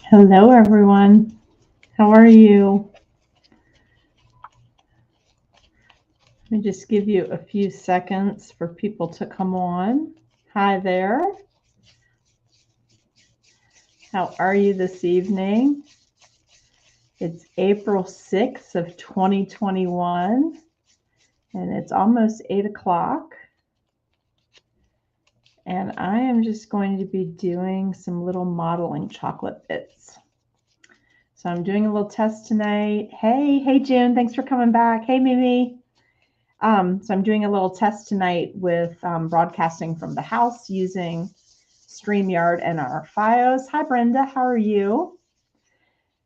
Hello, everyone. How are you? Let me just give you a few seconds for people to come on. Hi there. How are you this evening? It's April 6th of 2021, and it's almost 8 o'clock. And I am just going to be doing some little modeling chocolate bits. So I'm doing a little test tonight. Hey, June, thanks for coming back. Hey, Mimi. So I'm doing a little test tonight with broadcasting from the house using StreamYard and our FiOS. Hi, Brenda. How are you?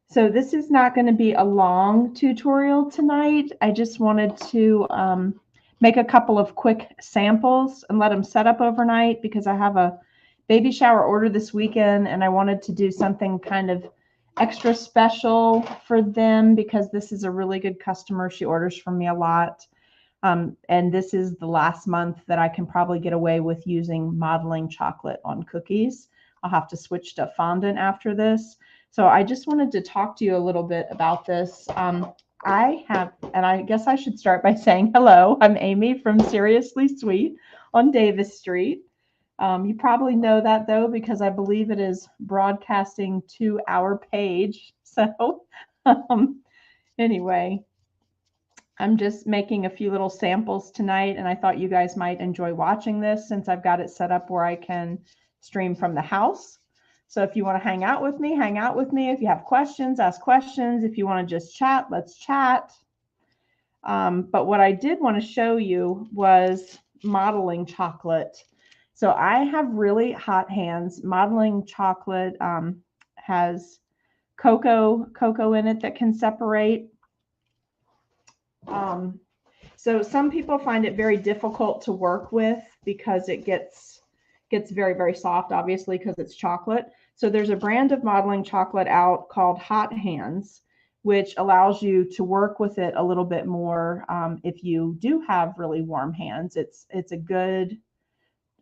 So this is not going to be a long tutorial tonight. I just wanted to make a couple of quick samples and let them set up overnight because I have a baby shower order this weekend and I wanted to do something kind of extra special for them because this is a really good customer. She orders from me a lot. And this is the last month that I can probably get away with using modeling chocolate on cookies. I'll have to switch to fondant after this. So I just wanted to talk to you a little bit about this. I guess I should start by saying hello. I'm Amy from Seriously Sweet on Davis Street. You probably know that though, because I believe it is broadcasting to our page. So anyway, I'm just making a few little samples tonight, and I thought you guys might enjoy watching this since I've got it set up where I can stream from the house. So if you want to hang out with me, hang out with me. If you have questions, ask questions. If you want to just chat, let's chat. But what I did want to show you was modeling chocolate. So I have really hot hands. Modeling chocolate has cocoa in it that can separate. So some people find it very difficult to work with because it gets very, very soft, obviously, because it's chocolate. So there's a brand of modeling chocolate out called Hot Hands, which allows you to work with it a little bit more if you do have really warm hands. It's a good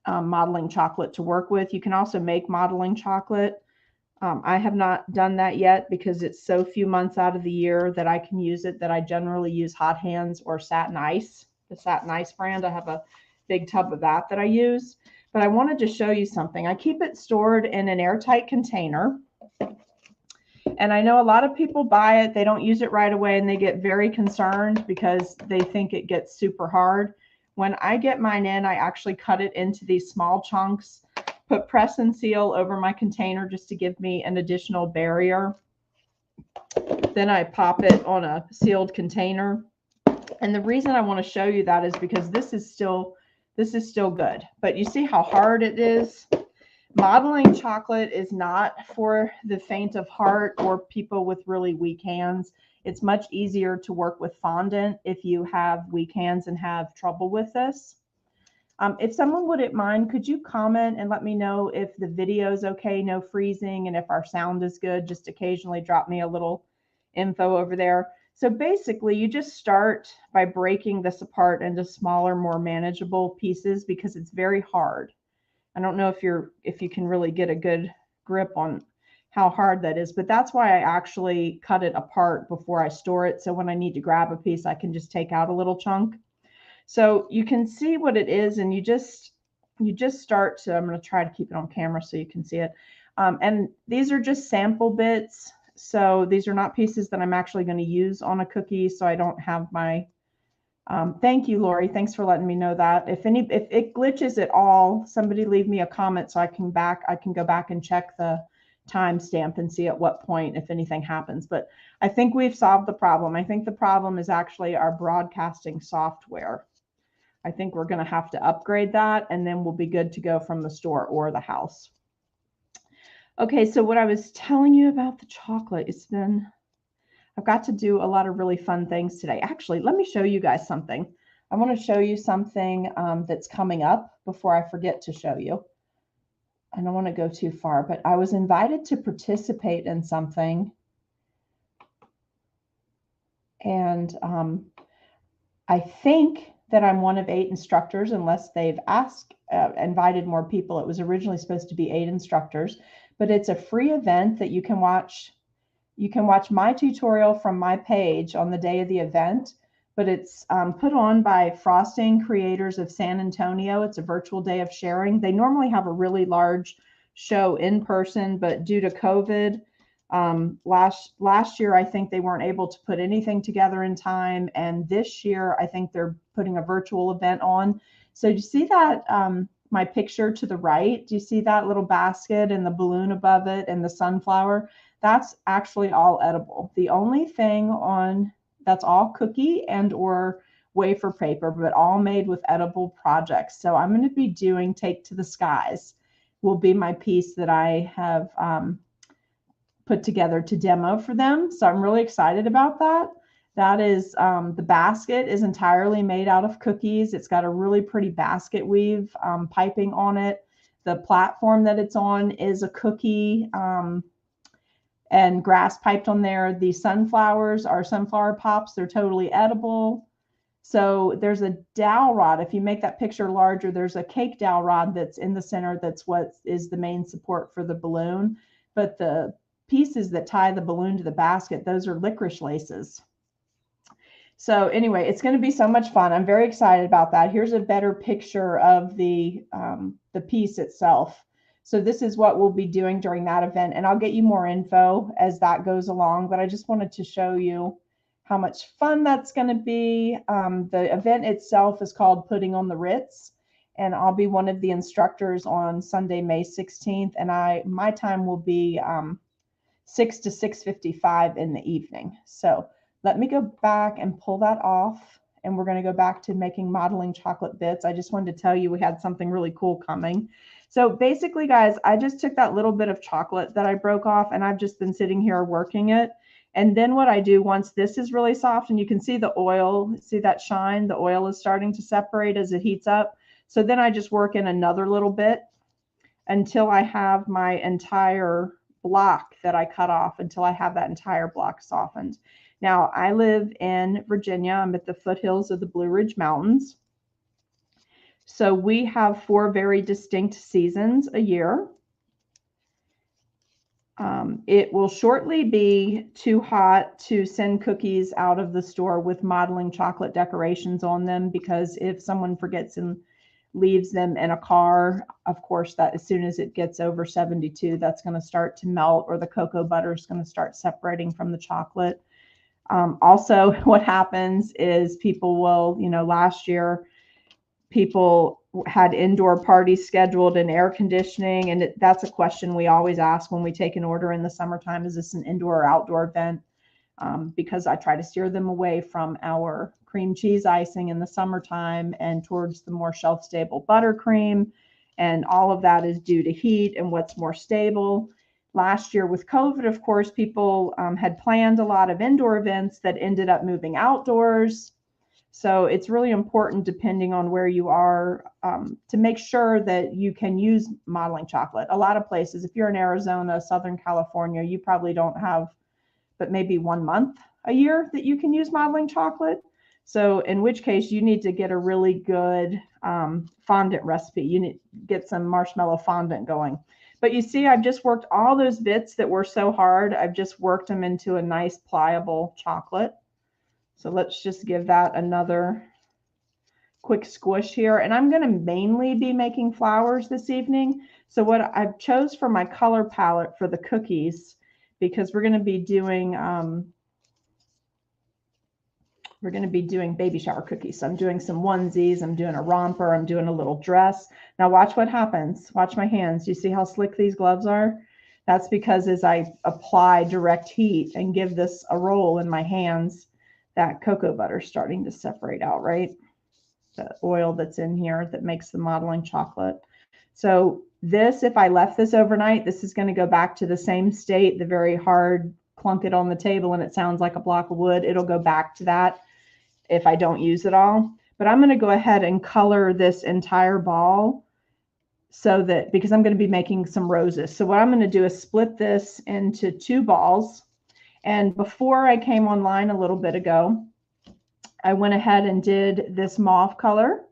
modeling chocolate to work with. You can also make modeling chocolate. I have not done that yet because it's so few months out of the year that I can use it that I generally use Hot Hands or Satin Ice, the Satin Ice brand. I have a big tub of that I use. But I wanted to show you something. I keep it stored in an airtight container. And I know a lot of people buy it, they don't use it right away, and they get very concerned because they think it gets super hard. When I get mine in, I actually cut it into these small chunks, put press and seal over my container just to give me an additional barrier. Then I pop it on a sealed container. And the reason I want to show you that is because this is still good. But you see how hard it is? Modeling chocolate is not for the faint of heart or people with really weak hands. It's much easier to work with fondant if you have weak hands and have trouble with this. If someone wouldn't mind, could you comment and let me know if the video is okay, no freezing, and if our sound is good? Just occasionally drop me a little info over there. So basically, you just start by breaking this apart into smaller, more manageable pieces because it's very hard. I don't know if you can really get a good grip on how hard that is, but that's why I actually cut it apart before I store it. So when I need to grab a piece, I can just take out a little chunk. So you can see what it is, and you just start to, I'm going to try to keep it on camera so you can see it. And these are just sample bits. So these are not pieces that I'm actually going to use on a cookie. So I don't have my, thank you, Lori. Thanks for letting me know that. If it glitches at all, somebody leave me a comment so I can go back and check the timestamp and see at what point, if anything happens. But I think we've solved the problem. I think the problem is actually our broadcasting software. I think we're going to have to upgrade that, and then we'll be good to go from the store or the house. Okay, so what I was telling you about the chocolate, I've got to do a lot of really fun things today. Actually, let me show you guys something. I want to show you something that's coming up before I forget to show you. I don't want to go too far, but I was invited to participate in something. And I think that I'm one of 8 instructors, unless they've invited more people. It was originally supposed to be 8 instructors, but it's a free event that you can watch. You can watch my tutorial from my page on the day of the event, but it's put on by Frosting Creators of San Antonio. It's a virtual day of sharing. They normally have a really large show in person, but due to COVID, last year, I think they weren't able to put anything together in time. And this year, I think they're putting a virtual event on. So do you see that, my picture to the right? Do you see that little basket and the balloon above it and the sunflower? That's actually all edible. The only thing on that's all cookie and or wafer paper, but all made with edible projects. So I'm going to be doing Take to the Skies will be my piece that I have put together to demo for them. So I'm really excited about that. That is, the basket is entirely made out of cookies. It's got a really pretty basket weave piping on it. The platform that it's on is a cookie and grass piped on there. The sunflowers are sunflower pops. They're totally edible. So there's a dowel rod. If you make that picture larger, there's a cake dowel rod that's in the center. That's what is the main support for the balloon. But the pieces that tie the balloon to the basket, those are licorice laces. So anyway, it's going to be so much fun. I'm very excited about that. Here's a better picture of the piece itself. So this is what we'll be doing during that event, and I'll get you more info as that goes along, but I just wanted to show you how much fun that's going to be. The event itself is called Putting on the Ritz, and I'll be one of the instructors on Sunday, May 16th, and my time will be 6 to 6:55 in the evening. So let me go back and pull that off, and we're going to go back to making modeling chocolate bits. I just wanted to tell you we had something really cool coming. So basically, guys, I just took that little bit of chocolate that I broke off, and I've just been sitting here working it. And then what I do, once this is really soft, and you can see the oil, see that shine, the oil is starting to separate as it heats up. So then I just work in another little bit until I have my entire block that I cut off, until I have that entire block softened. Now, I live in Virginia. I'm at the foothills of the Blue Ridge Mountains. So we have 4 very distinct seasons a year. It will shortly be too hot to send cookies out of the store with modeling chocolate decorations on them, because if someone forgets and leaves them in a car, of course, that as soon as it gets over 72, that's going to start to melt, or the cocoa butter is going to start separating from the chocolate. Also, what happens is people will, last year, people had indoor parties scheduled and air conditioning. And that's a question we always ask when we take an order in the summertime. Is this an indoor or outdoor event? Because I try to steer them away from our cream cheese icing in the summertime and towards the more shelf-stable buttercream. And all of that is due to heat and what's more stable. Last year with COVID, of course, people had planned a lot of indoor events that ended up moving outdoors. So it's really important, depending on where you are, to make sure that you can use modeling chocolate. A lot of places, if you're in Arizona, Southern California, you probably don't have but maybe 1 month a year that you can use modeling chocolate. So in which case you need to get a really good fondant recipe. You need to get some marshmallow fondant going. But you see, I've just worked all those bits that were so hard. I've just worked them into a nice pliable chocolate. So let's just give that another quick squish here. And I'm going to mainly be making flowers this evening. So what I've chose for my color palette for the cookies, because we're going to be doing baby shower cookies. So I'm doing some onesies, I'm doing a romper, I'm doing a little dress. Now watch what happens. Watch my hands. You see how slick these gloves are? That's because as I apply direct heat and give this a roll in my hands, that cocoa butter is starting to separate out, right? The oil that's in here that makes the modeling chocolate. So this, if I left this overnight, this is going to go back to the same state, the very hard, clunk it on the table and it sounds like a block of wood. It'll go back to that if I don't use it all. But I'm going to go ahead and color this entire ball so that, because I'm going to be making some roses. So what I'm going to do is split this into 2 balls. And before I came online a little bit ago, I went ahead and did this mauve color.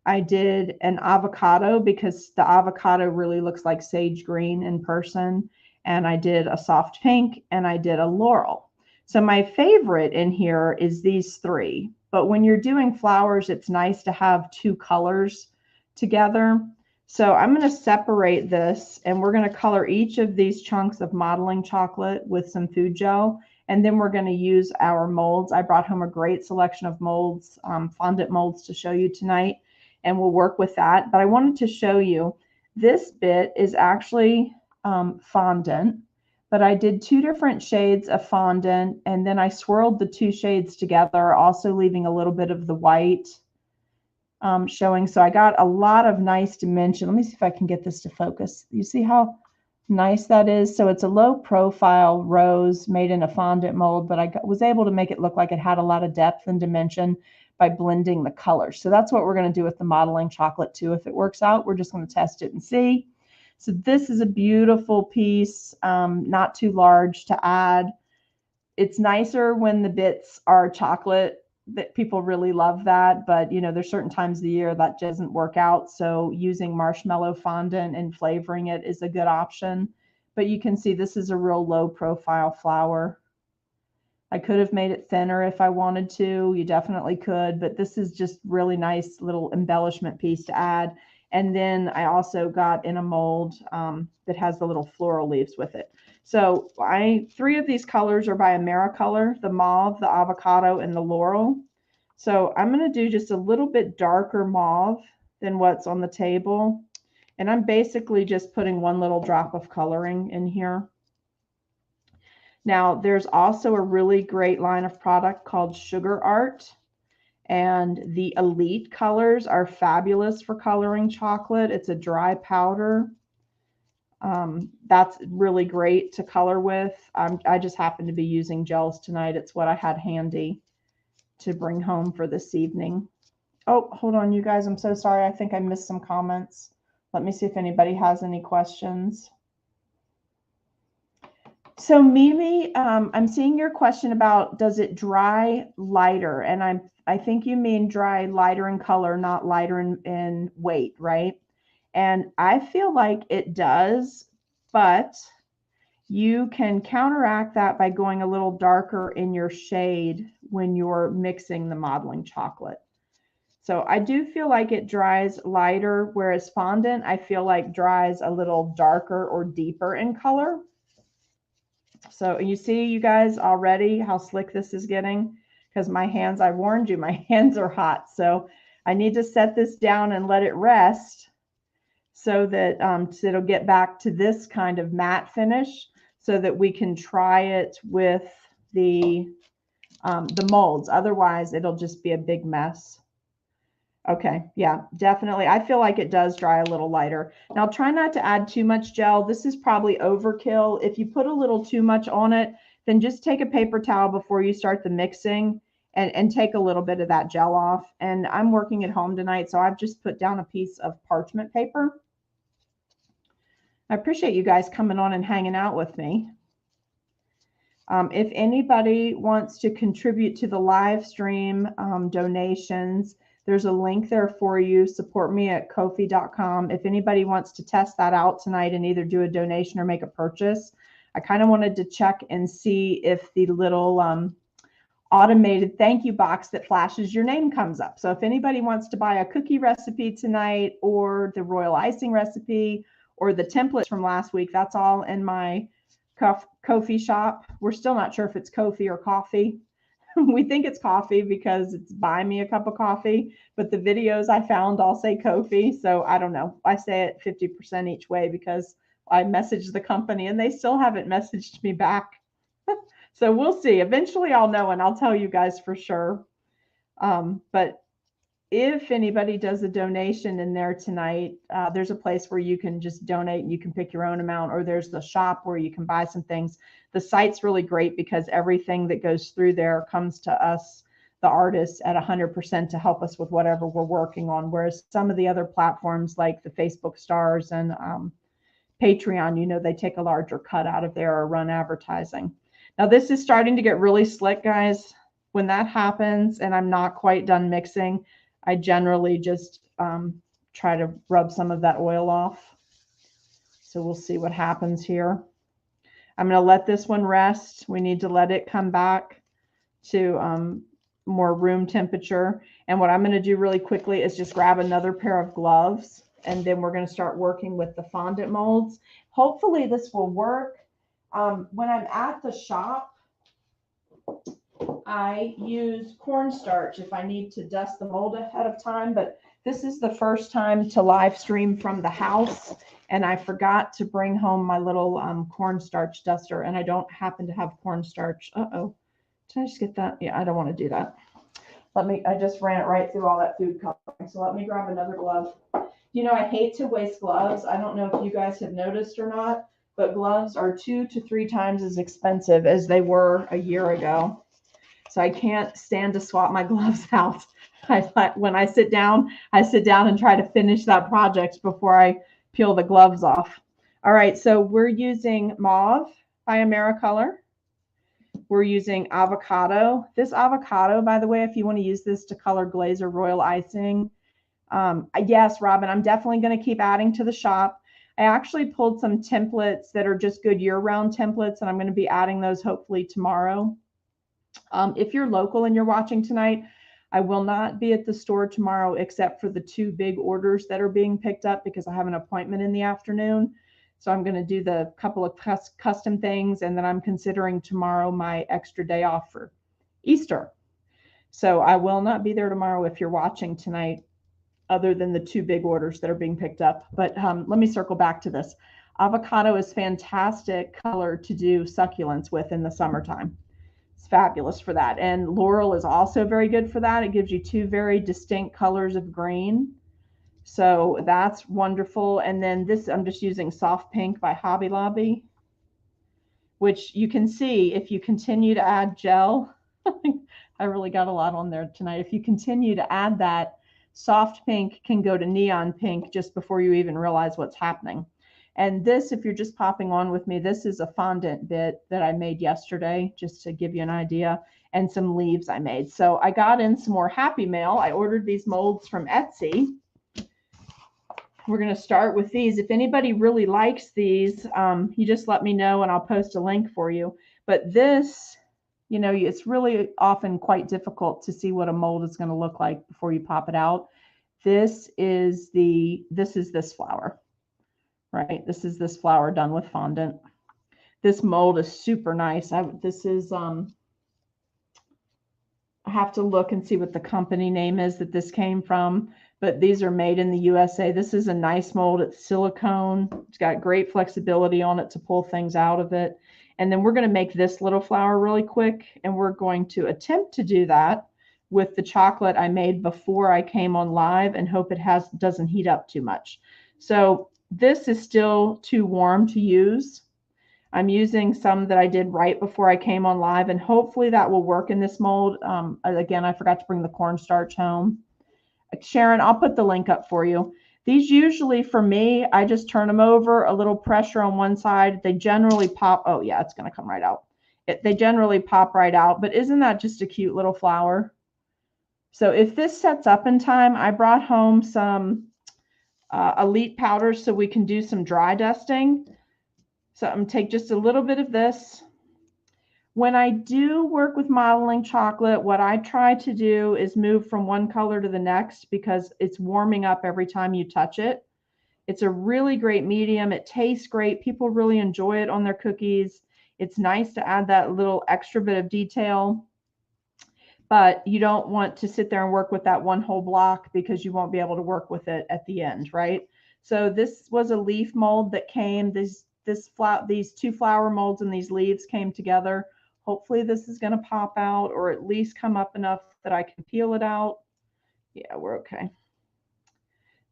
I did an avocado because the avocado really looks like sage green in person. And I did a soft pink and I did a laurel. So my favorite in here is these three. But when you're doing flowers, it's nice to have two colors together. So I'm going to separate this and we're going to color each of these chunks of modeling chocolate with some food gel. And then we're going to use our molds. I brought home a great selection of molds, fondant molds to show you tonight. And we'll work with that. But I wanted to show you this bit is actually fondant, but I did two different shades of fondant and then I swirled the two shades together, also leaving a little bit of the white showing. So I got a lot of nice dimension. Let me see if I can get this to focus. You see how nice that is? So it's a low profile rose made in a fondant mold, but I was able to make it look like it had a lot of depth and dimension by blending the colors. So that's what we're going to do with the modeling chocolate too. If it works out, we're just going to test it and see. So this is a beautiful piece, not too large to add. It's nicer when the bits are chocolate, that people really love that, but you know, there's certain times of the year that doesn't work out. So using marshmallow fondant and flavoring it is a good option. But you can see this is a real low profile flower. I could have made it thinner if I wanted to. You definitely could, but this is just really nice little embellishment piece to add. And then I also got in a mold that has the little floral leaves with it. So three of these colors are by Americolor, the mauve, the avocado, and the laurel. So I'm going to do just a little bit darker mauve than what's on the table. And I'm basically just putting one little drop of coloring in here. Now, there's also a really great line of product called Sugar Art, and the Elite colors are fabulous for coloring chocolate. It's a dry powder. That's really great to color with. I just happen to be using gels tonight. It's what I had handy to bring home for this evening. Oh, hold on, you guys. I'm so sorry. I think I missed some comments. Let me see if anybody has any questions. So Mimi, I'm seeing your question about does it dry lighter? And I think you mean dry lighter in color, not lighter in weight, right? And I feel like it does, but you can counteract that by going a little darker in your shade when you're mixing the modeling chocolate. So I do feel like it dries lighter, whereas fondant, I feel like dries a little darker or deeper in color. So you see, you guys, already how slick this is getting, because my hands, I warned you, my hands are hot. So I need to set this down and let it rest so that so it'll get back to this kind of matte finish so that we can try it with the molds. Otherwise, it'll just be a big mess. Okay, yeah, definitely. I feel like it does dry a little lighter. Now try not to add too much gel. This is probably overkill. If you put a little too much on it, then just take a paper towel before you start the mixing and take a little bit of that gel off. And I'm working at home tonight, so I've just put down a piece of parchment paper. I appreciate you guys coming on and hanging out with me. If anybody wants to contribute to the live stream donations, there's a link there for you. Support me at Ko-fi.com. If anybody wants to test that out tonight and either do a donation or make a purchase, I kind of wanted to check and see if the little automated thank you box that flashes your name comes up. So if anybody wants to buy a cookie recipe tonight or the royal icing recipe or the templates from last week, that's all in my Ko-fi shop. We're still not sure if it's Ko-fi or coffee. We think it's coffee because it's buy me a cup of coffee, but the videos I found all say Ko-fi. So I don't know. I say it 50% each way because I messaged the company and they still haven't messaged me back. So we'll see. Eventually I'll know and I'll tell you guys for sure. But if anybody does a donation in there tonight, there's a place where you can just donate and you can pick your own amount, or there's the shop where you can buy some things. The site's really great because everything that goes through there comes to us, the artists, at 100% to help us with whatever we're working on. Whereas some of the other platforms like the Facebook stars and Patreon, you know, they take a larger cut out of there or run advertising. Now this is starting to get really slick, guys. when that happens and I'm not quite done mixing, I generally just try to rub some of that oil off. So we'll see what happens here. I'm going to let this one rest. We need to let it come back to more room temperature. And what I'm going to do really quickly is just grab another pair of gloves, and then we're going to start working with the fondant molds. Hopefully this will work. When I'm at the shop, I use cornstarch if I need to dust the mold ahead of time, but this is the first time to live stream from the house, and I forgot to bring home my little cornstarch duster, and I don't happen to have cornstarch. Uh-oh. Did I just get that? Yeah, I don't want to do that. I just ran it right through all that food coloring. So let me grab another glove. You know, I hate to waste gloves. I don't know if you guys have noticed or not, but gloves are 2 to 3 times as expensive as they were a year ago. So I can't stand to swap my gloves out. When I sit down and try to finish that project before I peel the gloves off. All right, so we're using Mauve by Americolor. We're using avocado. This avocado, by the way, if you want to use this to color glaze or royal icing, yes, Robin, I'm definitely going to keep adding to the shop. I actually pulled some templates that are just good year-round templates, and I'm going to be adding those hopefully tomorrow. If you're local and you're watching tonight, I will not be at the store tomorrow except for the 2 big orders that are being picked up because I have an appointment in the afternoon. So I'm going to do the couple of custom things, and then I'm considering tomorrow my extra day off for Easter. So I will not be there tomorrow if you're watching tonight, other than the 2 big orders that are being picked up. But let me circle back to this. Avocado is fantastic color to do succulents with in the summertime. It's fabulous for that. And Laurel is also very good for that. It gives you 2 very distinct colors of green. So that's wonderful. And then this, I'm just using Soft Pink by Hobby Lobby, which you can see if you continue to add gel. I really got a lot on there tonight. If you continue to add that, soft pink can go to neon pink just before you even realize what's happening. And this, if you're just popping on with me, this is a fondant bit that I made yesterday, just to give you an idea, and some leaves I made. So I got in some more Happy Mail. I ordered these molds from Etsy. We're going to start with these. If anybody really likes these, you just let me know and I'll post a link for you. But this, you know, it's really often quite difficult to see what a mold is going to look like before you pop it out. This is this flower, right? This is this flower done with fondant. This mold is super nice. I have to look and see what the company name is that this came from, but these are made in the USA. This is a nice mold. It's silicone. It's got great flexibility on it to pull things out of it. And then we're going to make this little flower really quick, and we're going to attempt to do that with the chocolate I made before I came on live, and hope it doesn't heat up too much. So this is still too warm to use. I'm using some that I did right before I came on live, and hopefully that will work in this mold. Again, I forgot to bring the cornstarch home. Sharon, I'll put the link up for you. These usually, for me, I just turn them over, a little pressure on one side. They generally pop. Oh, yeah, it's going to come right out. They generally pop right out. But isn't that just a cute little flower? So if this sets up in time, I brought home some Elite powders so we can do some dry dusting. So I'm going to take just a little bit of this. When I do work with modeling chocolate, what I try to do is move from one color to the next because it's warming up every time you touch it. It's a really great medium. It tastes great. People really enjoy it on their cookies. It's nice to add that little extra bit of detail, but you don't want to sit there and work with that one whole block because you won't be able to work with it at the end, right? So this was a leaf mold that came, these 2 flower molds and these leaves came together. Hopefully this is going to pop out, or at least come up enough that I can peel it out. Yeah, we're okay.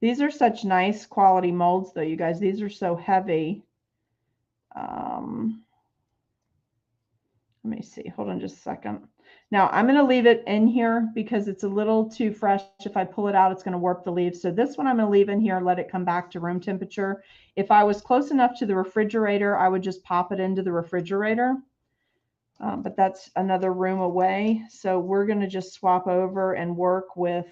These are such nice quality molds though, you guys. These are so heavy. Let me see. Hold on just a second. Now I'm going to leave it in here because it's a little too fresh. If I pull it out, it's going to warp the leaves. So this one I'm going to leave in here and let it come back to room temperature. If I was close enough to the refrigerator, I would just pop it into the refrigerator. but that's another room away. So we're going to just swap over and work with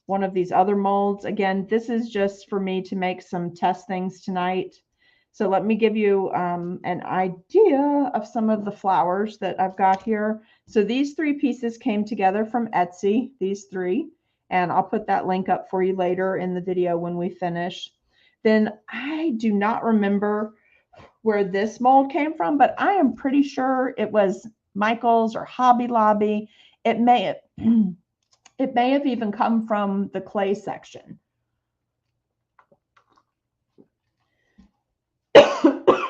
one of these other molds. Again, this is just for me to make some test things tonight. So let me give you an idea of some of the flowers that I've got here. So these 3 pieces came together from Etsy, these 3, and I'll put that link up for you later in the video when we finish. Then I do not remember where this mold came from, but I am pretty sure it was Michael's or Hobby Lobby. It may have, it may have even come from the clay section.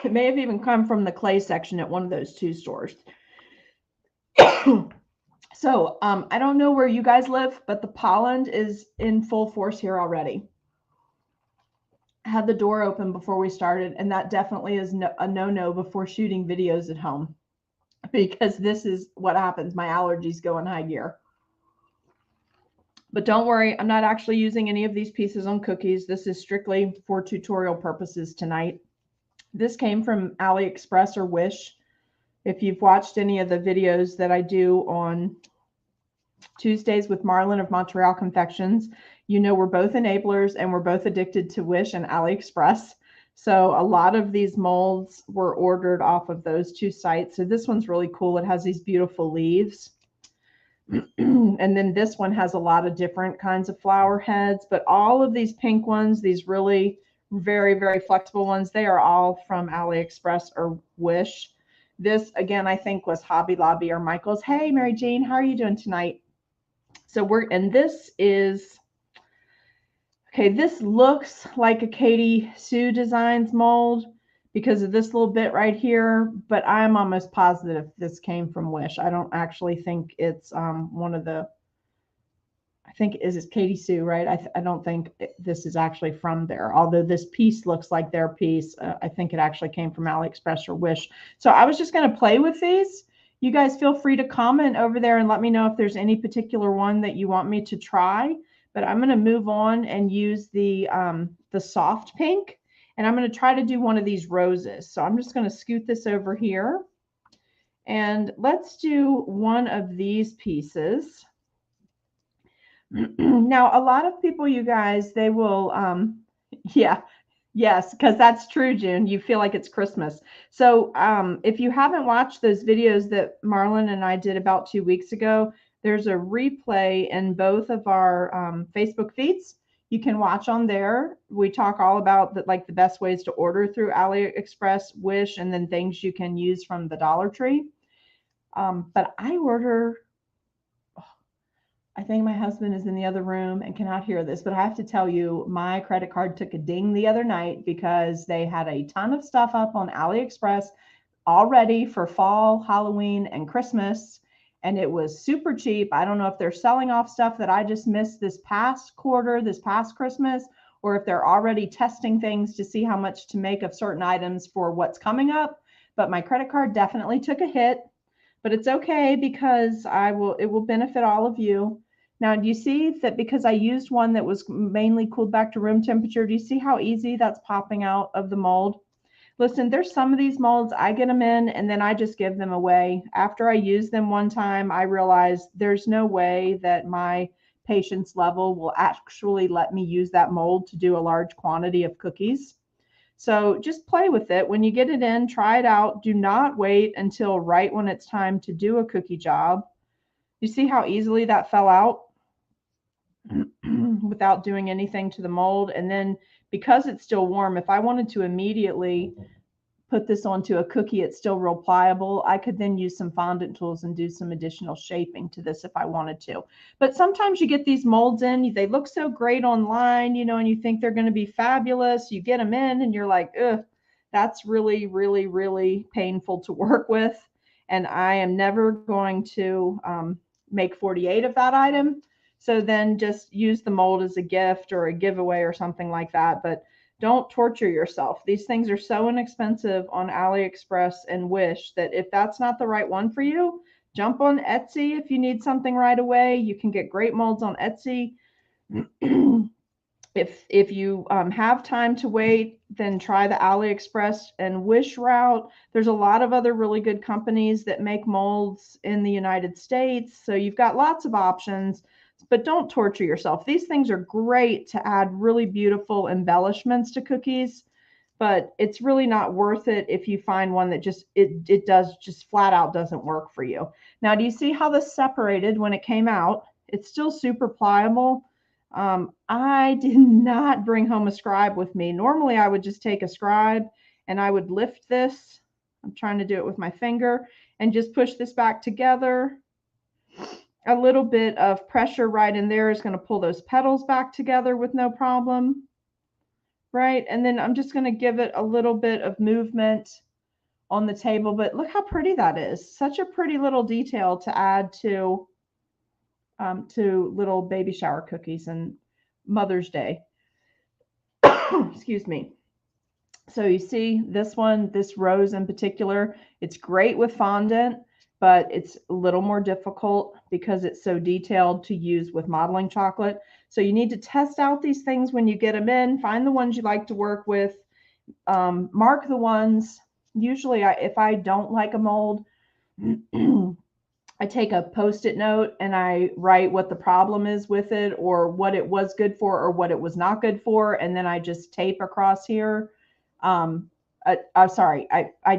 It may have even come from the clay section at one of those 2 stores. So I don't know where you guys live, but the pollen is in full force here already. I had the door open before we started, and that definitely is a no-no before shooting videos at home, because this is what happens. My allergies go in high gear. But don't worry, I'm not actually using any of these pieces on cookies. This is strictly for tutorial purposes tonight. This came from AliExpress or Wish. If you've watched any of the videos that I do on Tuesdays with Marlon of Montreal Confections, you know we're both enablers and we're both addicted to Wish and AliExpress. So a lot of these molds were ordered off of those 2 sites. So this one's really cool. It has these beautiful leaves. And then this one has a lot of different kinds of flower heads, but all of these pink ones, these really very, very flexible ones, they are all from AliExpress or Wish. This, again, I think was Hobby Lobby or Michael's. Hey, Mary Jane, how are you doing tonight? So and this is, okay, this looks like a Katie Sue Designs mold because of this little bit right here, but I'm almost positive this came from Wish. I don't actually think it's one of the, I think it's Katie Sue, right? I don't think this is actually from there, although this piece looks like their piece. I think it actually came from AliExpress or Wish. So I was just going to play with these. You guys feel free to comment over there and let me know if there's any particular one that you want me to try. But I'm going to move on and use the soft pink. And I'm going to try to do one of these roses. So I'm just going to scoot this over here. And let's do one of these pieces. Now, a lot of people, you guys, they will, yeah, yes, because that's true, June. You feel like it's Christmas. So if you haven't watched those videos that Marlon and I did about 2 weeks ago, there's a replay in both of our Facebook feeds. You can watch on there. We talk all about the best ways to order through AliExpress, Wish, and then things you can use from the Dollar Tree. But I order, I think my husband is in the other room and cannot hear this, but I have to tell you, my credit card took a ding the other night because they had a ton of stuff up on AliExpress already for fall, Halloween, and Christmas. And it was super cheap. I don't know if they're selling off stuff that I just missed this past quarter, this past Christmas, or if they're already testing things to see how much to make of certain items for what's coming up. But my credit card definitely took a hit, but it's okay because it will benefit all of you. Now, do you see that because I used one that was mainly cooled back to room temperature, do you see how easy that's popping out of the mold? Listen, there's some of these molds, I get them in and then I just give them away. After I use them one time, I realized there's no way that my patience level will actually let me use that mold to do a large quantity of cookies. So just play with it. When you get it in, try it out. Do not wait until right when it's time to do a cookie job. You see how easily that fell out without doing anything to the mold? And then because it's still warm, if I wanted to immediately put this onto a cookie, it's still real pliable. I could then use some fondant tools and do some additional shaping to this if I wanted to. But sometimes you get these molds in, they look so great online, you know, and you think they're going to be fabulous. You get them in and you're like, ugh, that's really, really, really painful to work with. And I am never going to make 48 of that item. So then just use the mold as a gift or a giveaway or something like that. But don't torture yourself. These things are so inexpensive on AliExpress and Wish that if that's not the right one for you, jump on Etsy if you need something right away. You can get great molds on Etsy. If you have time to wait, then try the AliExpress and Wish route. There's a lot of other really good companies that make molds in the United States. So you've got lots of options, but don't torture yourself. These things are great to add really beautiful embellishments to cookies, but it's really not worth it if you find one that just, it does just flat out doesn't work for you. Now, do you see how this separated when it came out? It's still super pliable. I did not bring home a scribe with me. Normally I would just take a scribe and I would lift this. I'm trying to do it with my finger and just push this back together. A little bit of pressure right in there is going to pull those petals back together with no problem. Right? And then I'm just going to give it a little bit of movement on the table, but look how pretty that is. Such a pretty little detail to add to little baby shower cookies and Mother's Day. Excuse me. So you see this one, this rose in particular, it's great with fondant, but it's a little more difficult because it's so detailed to use with modeling chocolate. So you need to test out these things when you get them in, find the ones you like to work with, mark the ones. Usually if I don't like a mold, I take a Post-it note and I write what the problem is with it or what it was good for or what it was not good for. And then I just tape across here. I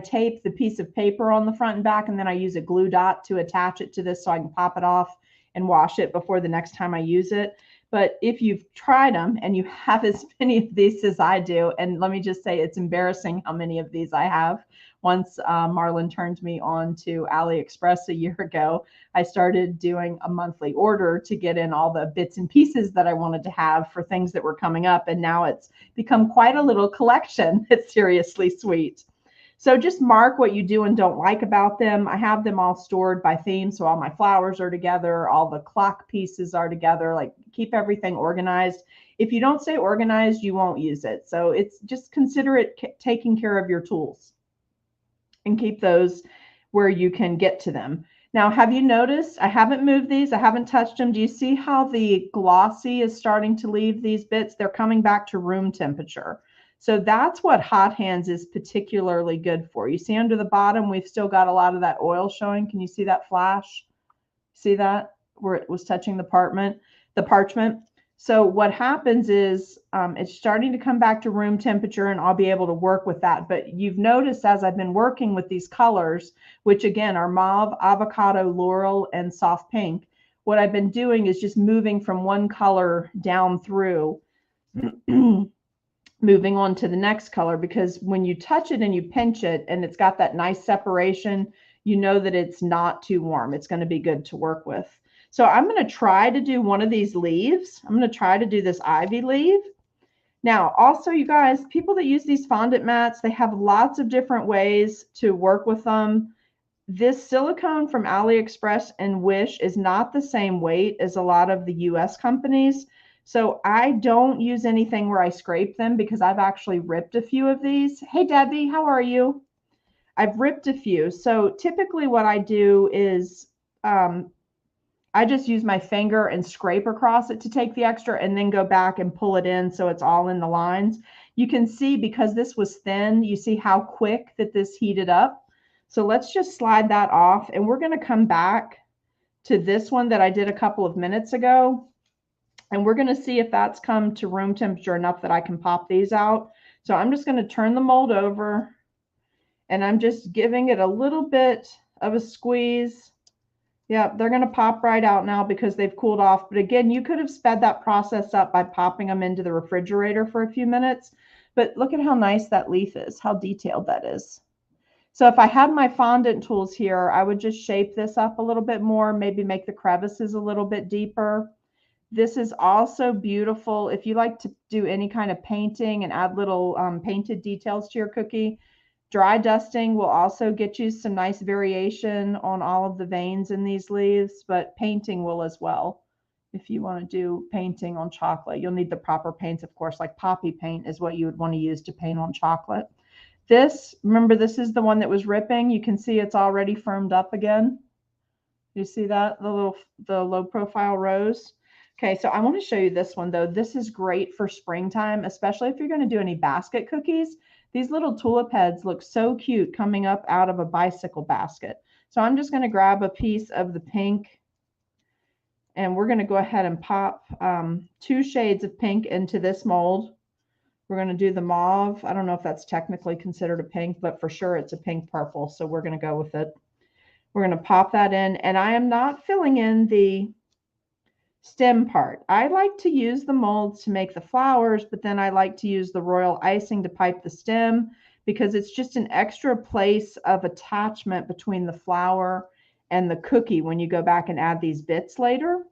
tape the piece of paper on the front and back, and then I use a glue dot to attach it to this so I can pop it off and wash it before the next time I use it. But if you've tried them and you have as many of these as I do, and let me just say it's embarrassing how many of these I have. Once Marlon turned me on to AliExpress a year ago, I started doing a monthly order to get in all the bits and pieces that I wanted to have for things that were coming up. And now it's become quite a little collection. It's seriously sweet. So just mark what you do and don't like about them. I have them all stored by theme. So all my flowers are together, all the clock pieces are together, like keep everything organized. If you don't stay organized, you won't use it. So it's just consider it taking care of your tools and keep those where you can get to them. Now, have you noticed, I haven't moved these, I haven't touched them. Do you see how the glossy is starting to leave these bits? They're coming back to room temperature. So that's what hot hands is particularly good for. You see under the bottom, we've still got a lot of that oil showing. Can you see that flash? See that where it was touching the parchment? So what happens is it's starting to come back to room temperature and I'll be able to work with that. But you've noticed as I've been working with these colors, which again are mauve, avocado, laurel, and soft pink, what I've been doing is just moving from one color down through, moving on to the next color, because when you touch it and you pinch it and it's got that nice separation, you know that it's not too warm. It's going to be good to work with. So I'm going to try to do one of these leaves. I'm going to try to do this ivy leaf. Now, also, you guys, people that use these fondant mats, they have lots of different ways to work with them. This silicone from AliExpress and Wish is not the same weight as a lot of the US companies. So I don't use anything where I scrape them because I've actually ripped a few of these. Hey, Debbie, how are you? I've ripped a few. So typically what I do is I just use my finger and scrape across it to take the extra and then go back and pull it in so it's all in the lines. You can see because this was thin, you see how quick that this heated up. So let's just slide that off and we're going to come back to this one that I did a couple of minutes ago. And we're going to see if that's come to room temperature enough that I can pop these out. So I'm just going to turn the mold over and I'm just giving it a little bit of a squeeze. Yeah, they're going to pop right out now because they've cooled off. But again, you could have sped that process up by popping them into the refrigerator for a few minutes. But look at how nice that leaf is, how detailed that is. So if I had my fondant tools here, I would just shape this up a little bit more, maybe make the crevices a little bit deeper. This is also beautiful. If you like to do any kind of painting and add little painted details to your cookie, dry dusting will also get you some nice variation on all of the veins in these leaves, but painting will as well. If you want to do painting on chocolate, you'll need the proper paints, of course, like poppy paint is what you would want to use to paint on chocolate. This, remember, this is the one that was ripping. You can see it's already firmed up again. You see that, the low profile rose? Okay, so I want to show you this one though. This is great for springtime, especially if you're going to do any basket cookies. These little tulip heads look so cute coming up out of a bicycle basket. So I'm just going to grab a piece of the pink, and we're going to go ahead and pop 2 shades of pink into this mold. We're going to do the mauve. I don't know if that's technically considered a pink, but for sure it's a pink purple, so we're going to go with it. We're going to pop that in, and I am not filling in the stem part. I like to use the molds to make the flowers, but then I like to use the royal icing to pipe the stem because it's just an extra place of attachment between the flower and the cookie when you go back and add these bits later.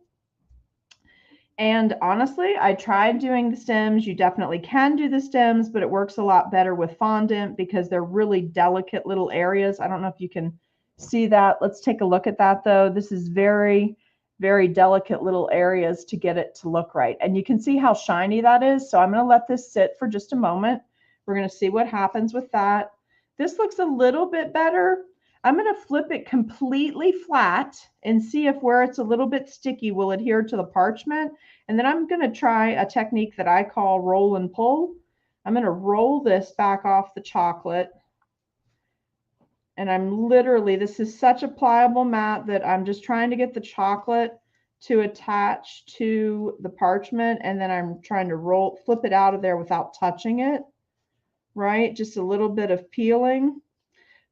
And honestly, I tried doing the stems. You definitely can do the stems, but it works a lot better with fondant because they're really delicate little areas. I don't know if you can see that. Let's take a look at that though. This is very delicate little areas to get it to look right. And you can see how shiny that is. So I'm going to let this sit for just a moment. We're going to see what happens with that. This looks a little bit better. I'm going to flip it completely flat and see if where it's a little bit sticky will adhere to the parchment. And then I'm going to try a technique that I call roll and pull. I'm going to roll this back off the chocolate. And I'm literally, this is such a pliable mat that I'm just trying to get the chocolate to attach to the parchment. And then I'm trying to flip it out of there without touching it, right? Just a little bit of peeling.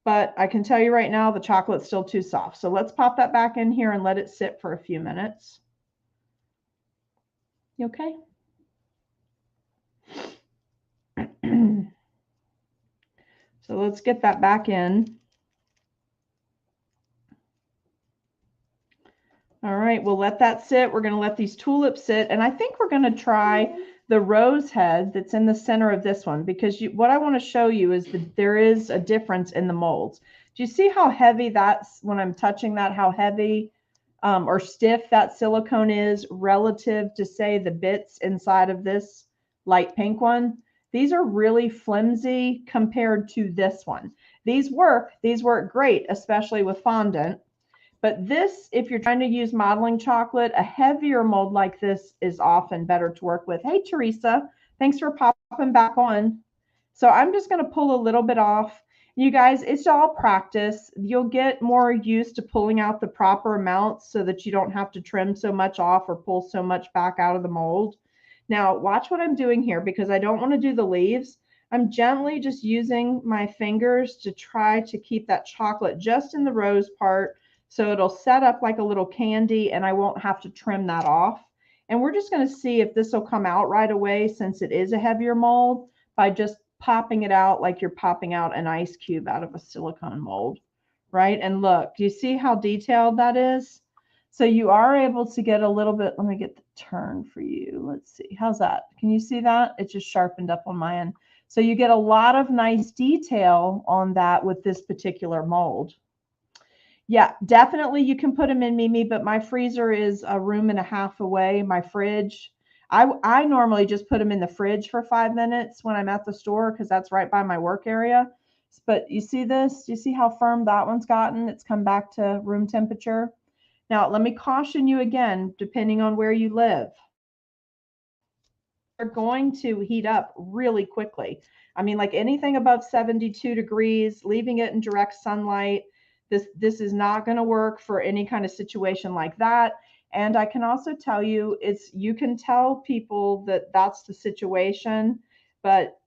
But I can tell you right now, the chocolate's still too soft. So let's pop that back in here and let it sit for a few minutes. You okay? So let's get that back in. All right, we'll let that sit. We're going to let these tulips sit. And I think we're going to try the rose head that's in the center of this one, because what I want to show you is that there is a difference in the molds. Do you see how heavy that's, when I'm touching that, how heavy or stiff that silicone is relative to, say, the bits inside of this light pink one? These are really flimsy compared to this one. These work great, especially with fondant. But this, if you're trying to use modeling chocolate, a heavier mold like this is often better to work with. Hey, Teresa, thanks for popping back on. So I'm just going to pull a little bit off. You guys, it's all practice. You'll get more used to pulling out the proper amounts so that you don't have to trim so much off or pull so much back out of the mold. Now, watch what I'm doing here because I don't want to do the leaves. I'm gently just using my fingers to try to keep that chocolate just in the rose part, so it'll set up like a little candy and I won't have to trim that off. And we're just going to see if this will come out right away, since it is a heavier mold, by just popping it out like you're popping out an ice cube out of a silicone mold, right? And look, do you see how detailed that is? So you are able to get a little bit, let me get the turn for you. Let's see, how's that? Can you see that? It just sharpened up on my end. So you get a lot of nice detail on that with this particular mold. Yeah, definitely you can put them in, Mimi, but my freezer is a room and a half away. My fridge, I normally just put them in the fridge for 5 minutes when I'm at the store because that's right by my work area. But you see this? You see how firm that one's gotten? It's come back to room temperature. Now, let me caution you again, depending on where you live, they're going to heat up really quickly. I mean, like anything above 72 degrees, leaving it in direct sunlight, this is not going to work for any kind of situation like that. And I can also tell you, you can tell people that that's the situation, but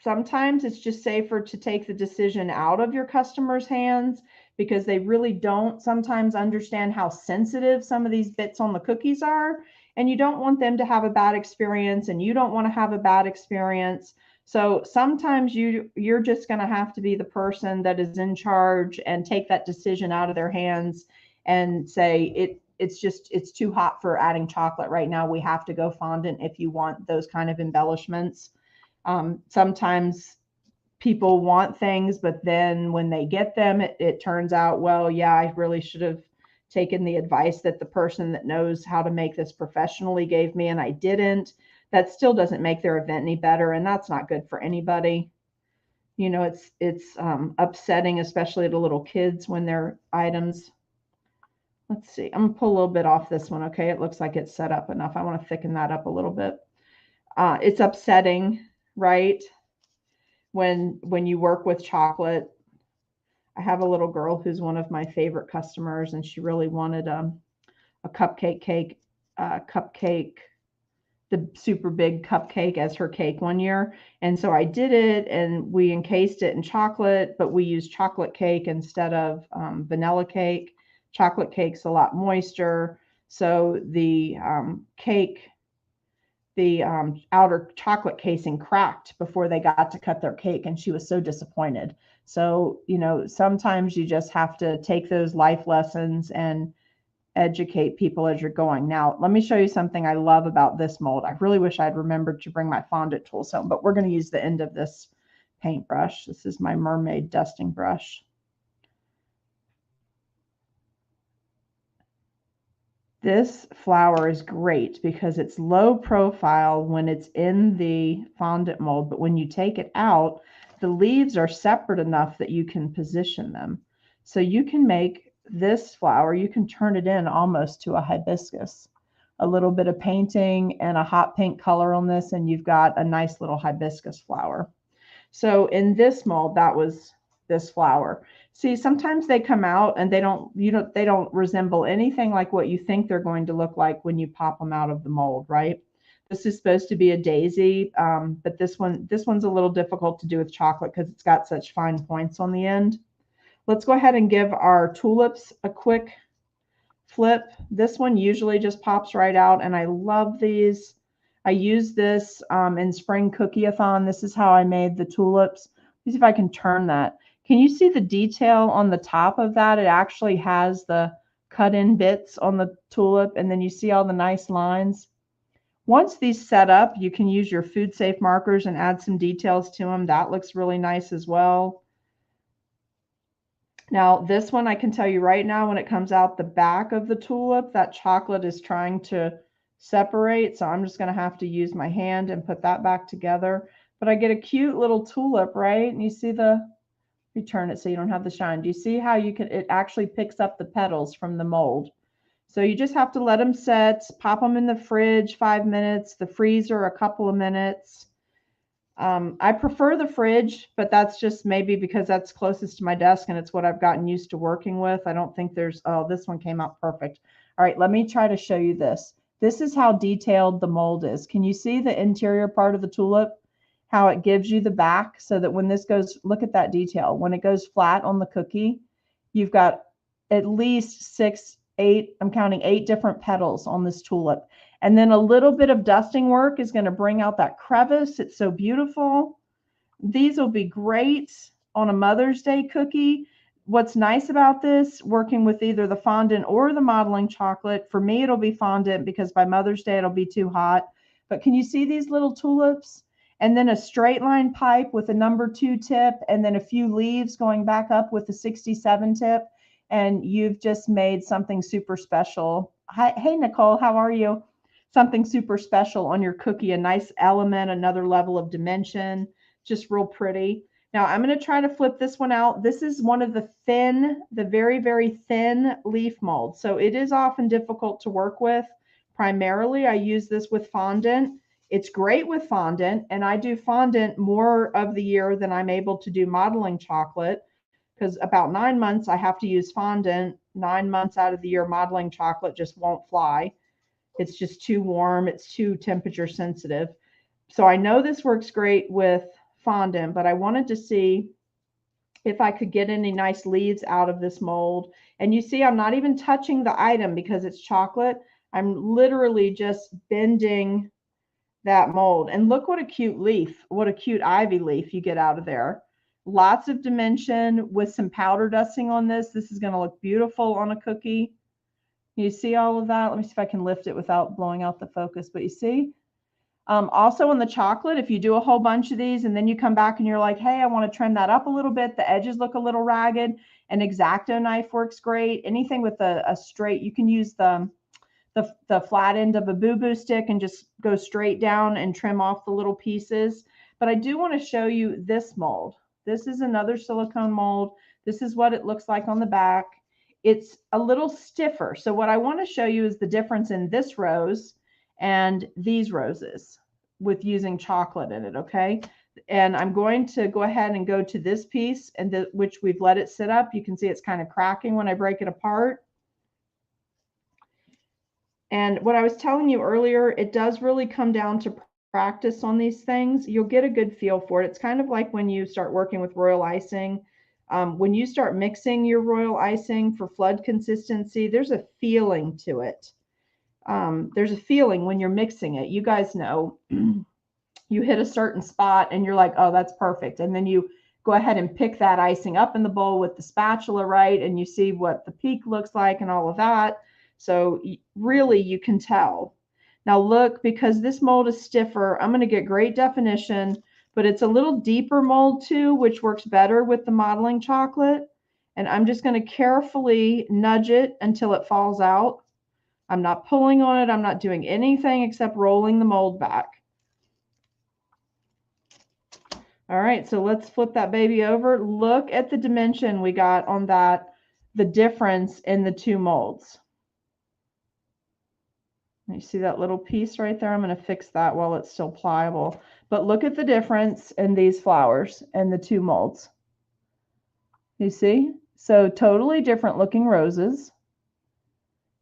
sometimes it's just safer to take the decision out of your customer's hands because they really don't sometimes understand how sensitive some of these bits on the cookies are. And you don't want them to have a bad experience, and you don't want to have a bad experience. So sometimes you're just going to have to be the person that is in charge and take that decision out of their hands and say it's too hot for adding chocolate right now. We have to go fondant if you want those kind of embellishments. Sometimes people want things, but then when they get them, it turns out, well, yeah, I really should have taken the advice that the person that knows how to make this professionally gave me, and I didn't. That still doesn't make their event any better, and that's not good for anybody. You know, it's upsetting, especially to little kids when their items let's see, I'm gonna pull a little bit off this one. Okay, it looks like it's set up enough. I want to thicken that up a little bit. It's upsetting, right? When you work with chocolate. I have a little girl who's one of my favorite customers, and she really wanted a cupcake, the super big cupcake as her cake one year. And so I did it, and we encased it in chocolate, but we used chocolate cake instead of vanilla cake. Chocolate cake's a lot moister. So the outer chocolate casing cracked before they got to cut their cake, and she was so disappointed. So, you know, sometimes you just have to take those life lessons and educate people as you're going. Now, let me show you something I love about this mold. I really wish I'd remembered to bring my fondant tools home, but we're going to use the end of this paintbrush. This is my mermaid dusting brush. This flower is great because it's low profile when it's in the fondant mold, but when you take it out, the leaves are separate enough that you can position them. So you can make this flower, you can turn it in almost to a hibiscus. A little bit of painting and a hot pink color on this, and you've got a nice little hibiscus flower. So in this mold, that was this flower. See, sometimes they come out and they don't resemble anything like what you think they're going to look like when you pop them out of the mold, right? This is supposed to be a daisy, but this one's a little difficult to do with chocolate because it's got such fine points on the end. Let's go ahead and give our tulips a quick flip. This one usually just pops right out, and I love these. I use this in Spring Cookie-a-thon. This is how I made the tulips. Let me see if I can turn that. Can you see the detail on the top of that? It actually has the cut-in bits on the tulip, and then you see all the nice lines. Once these set up, you can use your food safe markers and add some details to them. That looks really nice as well. Now, this one, I can tell you right now, when it comes out the back of the tulip, that chocolate is trying to separate. So I'm just going to have to use my hand and put that back together. But I get a cute little tulip, right? And you see you turn it so you don't have the shine. Do you see how it actually picks up the petals from the mold? So you just have to let them set, pop them in the fridge 5 minutes, the freezer a couple of minutes. I prefer the fridge, but that's just maybe because that's closest to my desk and it's what I've gotten used to working with. I don't think oh, this one came out perfect. All right, let me try to show you this. This is how detailed the mold is. Can you see the interior part of the tulip? How it gives you the back so that when this goes, look at that detail. When it goes flat on the cookie, you've got at least 6, 8, I'm counting 8 different petals on this tulip. And then a little bit of dusting work is going to bring out that crevice. It's so beautiful. These will be great on a Mother's Day cookie. What's nice about this, working with either the fondant or the modeling chocolate, for me, it'll be fondant because by Mother's Day, it'll be too hot. But can you see these little tulips? And then a straight line pipe with a number 2 tip, and then a few leaves going back up with a 67 tip. And you've just made something super special. Hi, hey, Nicole, how are you? Something super special on your cookie, a nice element, another level of dimension, just real pretty. Now I'm going to try to flip this one out. This is one of the very, very thin leaf molds. So it is often difficult to work with. Primarily, I use this with fondant. It's great with fondant, and I do fondant more of the year than I'm able to do modeling chocolate, because about 9 months I have to use fondant. 9 months out of the year, modeling chocolate just won't fly. It's just too warm. It's too temperature sensitive. So I know this works great with fondant, but I wanted to see if I could get any nice leaves out of this mold. And you see, I'm not even touching the item because it's chocolate. I'm literally just bending that mold. And look what a cute leaf, what a cute ivy leaf you get out of there. Lots of dimension with some powder dusting on this. This is going to look beautiful on a cookie. You see all of that? Let me see if I can lift it without blowing out the focus, but you see? Also on the chocolate, if you do a whole bunch of these and then you come back and you're like, hey, I want to trim that up a little bit, the edges look a little ragged, an X-Acto knife works great. Anything with a straight, you can use the flat end of a boo-boo stick and just go straight down and trim off the little pieces. But I do want to show you this mold. This is another silicone mold. This is what it looks like on the back. it's a little stiffer. So what I want to show you is the difference in this rose and these roses with using chocolate in it, okay? And I'm going to go ahead and go to this piece, and which we've let it sit up. You can see it's kind of cracking when I break it apart. And what I was telling you earlier, it does really come down to practice on these things. You'll get a good feel for it. It's kind of like when you start working with royal icing. When you start mixing your royal icing for flood consistency, there's a feeling to it. There's a feeling when you're mixing it. You guys know you hit a certain spot and you're like, oh, that's perfect. And then you go ahead and pick that icing up in the bowl with the spatula, right? And you see what the peak looks like and all of that. So really you can tell. Now look, because this mold is stiffer, I'm going to get great definition, but it's a little deeper mold too, which works better with the modeling chocolate. And I'm just going to carefully nudge it until it falls out. I'm not pulling on it. I'm not doing anything except rolling the mold back. All right, so let's flip that baby over. Look at the dimension we got on that, the difference in the two molds. You see that little piece right there? I'm going to fix that while it's still pliable. But look at the difference in these flowers and the two molds. You see? So totally different looking roses.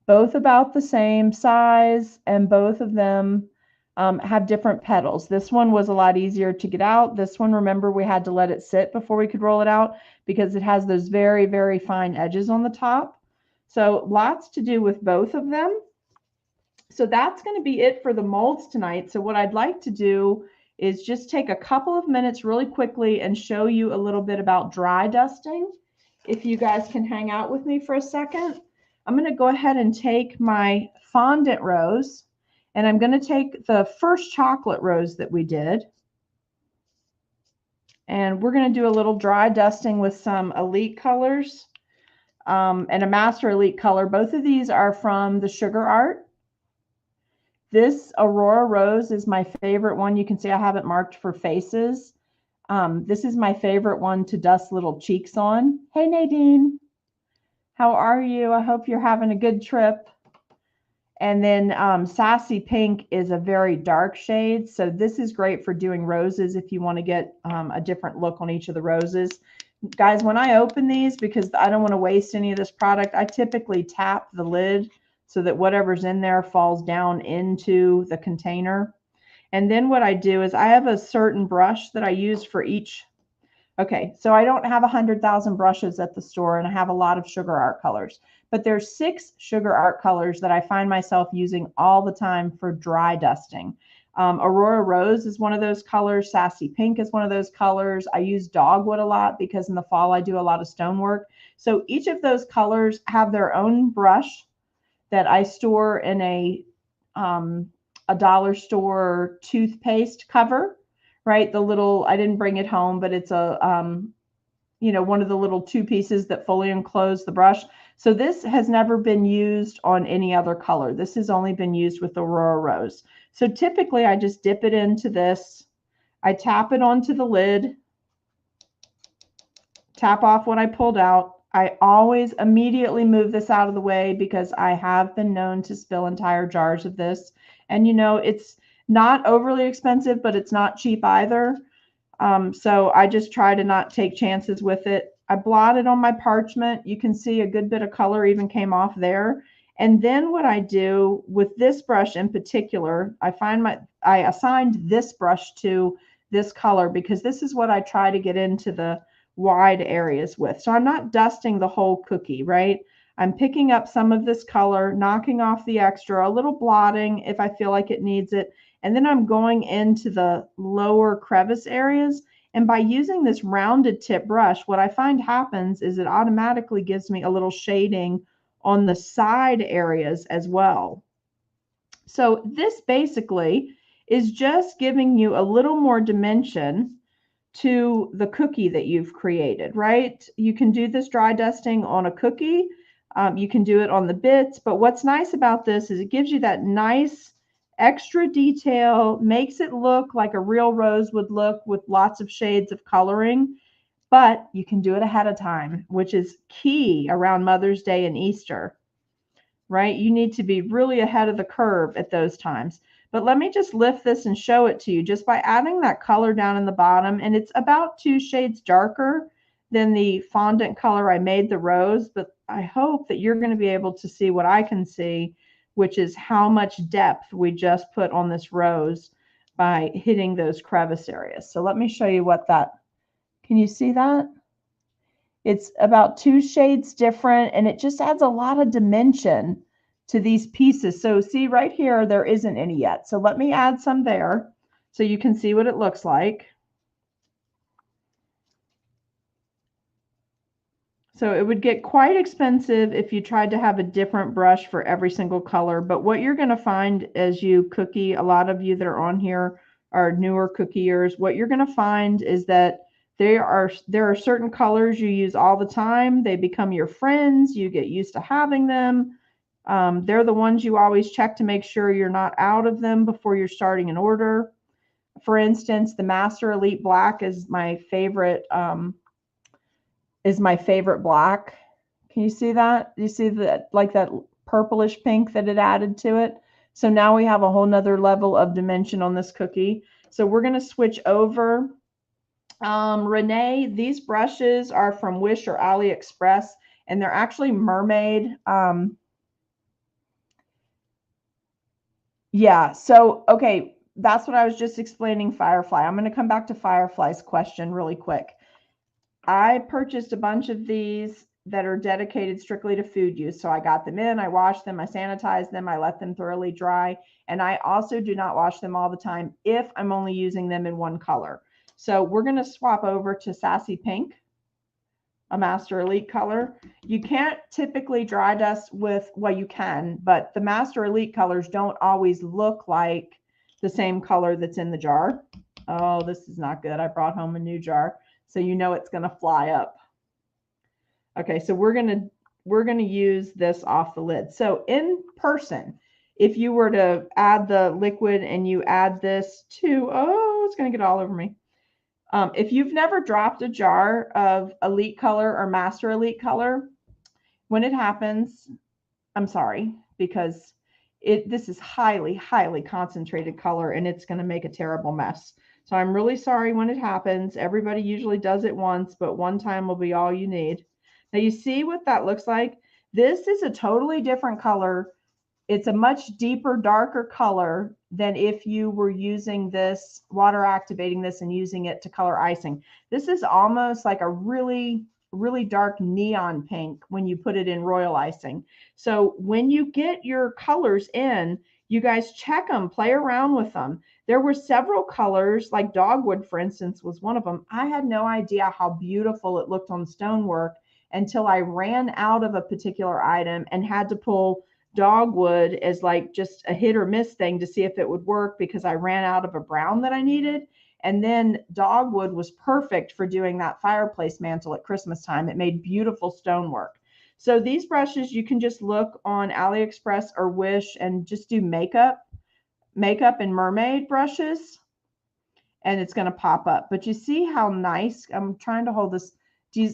Both about the same size, and both of them have different petals. This one was a lot easier to get out. This one, remember, we had to let it sit before we could roll it out because it has those very, very fine edges on the top. So lots to do with both of them. So that's going to be it for the molds tonight. So what I'd like to do is just take a couple of minutes really quickly and show you a little bit about dry dusting. If you guys can hang out with me for a second. I'm going to go ahead and take my fondant rose, and I'm going to take the first chocolate rose that we did, and we're going to do a little dry dusting with some Elite colors and a Master Elite color. Both of these are from the Sugar Art. This Aurora Rose is my favorite one. You can see I have it marked for faces. This is my favorite one to dust little cheeks on. Hey, Nadine. How are you? I hope you're having a good trip. And then Sassy Pink is a very dark shade. So this is great for doing roses if you want to get a different look on each of the roses. Guys, when I open these, because I don't want to waste any of this product, I typically tap the lid so that whatever's in there falls down into the container. And then what I do is I have a certain brush that I use for each. Okay, so I don't have 100,000 brushes at the store, and I have a lot of Sugar Art colors, but there's 6 Sugar Art colors that I find myself using all the time for dry dusting. Aurora Rose is one of those colors. Sassy Pink is one of those colors. I use Dogwood a lot because in the fall I do a lot of stonework. So each of those colors have their own brush that I store in a dollar store toothpaste cover. Right, the little, I didn't bring it home, but it's a, you know, one of the little 2 pieces that fully enclose the brush. So this has never been used on any other color. This has only been used with Aurora Rose. So typically I just dip it into this. I tap it onto the lid, tap off what I pulled out. I always immediately move this out of the way because I have been known to spill entire jars of this. And, you know, it's not overly expensive, but it's not cheap either. So I just try to not take chances with it. I blotted on my parchment. You can see a good bit of color even came off there. And then what I do with this brush in particular, I assigned this brush to this color because this is what I try to get into the wide areas with. So I'm not dusting the whole cookie, right? I'm picking up some of this color, knocking off the extra, a little blotting if I feel like it needs it. And then I'm going into the lower crevice areas. And by using this rounded tip brush, what I find happens is it automatically gives me a little shading on the side areas as well. So this basically is just giving you a little more dimension to the cookie that you've created, right? You can do this dry dusting on a cookie. You can do it on the bits. But what's nice about this is it gives you that nice extra detail, makes it look like a real rose would look with lots of shades of coloring. but you can do it ahead of time, which is key around Mother's Day and Easter, right? You need to be really ahead of the curve at those times. But let me just lift this and show it to you just by adding that color down in the bottom. And it's about 2 shades darker than the fondant color I made the rose, but I hope that you're going to be able to see what I can see, which is how much depth we just put on this rose by hitting those crevice areas. So let me show you what that, can you see that? It's about 2 shades different, and it just adds a lot of dimension to these pieces. So see right here, there isn't any yet. So let me add some there so you can see what it looks like. So it would get quite expensive if you tried to have a different brush for every single color. But what you're going to find as you cookie, a lot of you that are on here are newer cookiers, what you're going to find is that there are certain colors you use all the time. They become your friends. You get used to having them. They're the ones you always check to make sure you're not out of them before you're starting an order. For instance, the Master Elite Black is my favorite black. Can you see that? You see that, like that purplish pink that it added to it? So now we have a whole nother level of dimension on this cookie. So we're going to switch over. Renee, these brushes are from Wish or AliExpress, and they're actually mermaid. Yeah, so, okay, that's what I was just explaining, Firefly. I'm going to come back to Firefly's question really quick. I purchased a bunch of these that are dedicated strictly to food use. So I got them in, I washed them, I sanitized them, I let them thoroughly dry. And I also do not wash them all the time if I'm only using them in one color. So we're going to swap over to Sassy Pink, a Master Elite color. You can't typically dry dust with, well, you can, but the Master Elite colors don't always look like the same color that's in the jar. Oh, this is not good. I brought home a new jar, so you know it's going to fly up. Okay, so we're going to use this off the lid. So in person, if you were to add the liquid and you add this to, oh, it's going to get all over me. If you've never dropped a jar of Elite Color or Master Elite Color, when it happens, I'm sorry, because this is highly, highly concentrated color and it's going to make a terrible mess. So I'm really sorry when it happens. Everybody usually does it once, but one time will be all you need. Now you see what that looks like? This is a totally different color. It's a much deeper, darker color than if you were using this, water activating this and using it to color icing. This is almost like a really, really dark neon pink when you put it in royal icing. So when you get your colors in, you guys check them, play around with them. There were several colors, like dogwood, for instance, was one of them. I had no idea how beautiful it looked on stonework until I ran out of a particular item and had to pull dogwood as like just a hit or miss thing to see if it would work because I ran out of a brown that I needed. And then dogwood was perfect for doing that fireplace mantle at Christmas time. It made beautiful stonework. So these brushes, you can just look on AliExpress or Wish and just do makeup and mermaid brushes, and it's going to pop up. But you see how nice, I'm trying to hold this.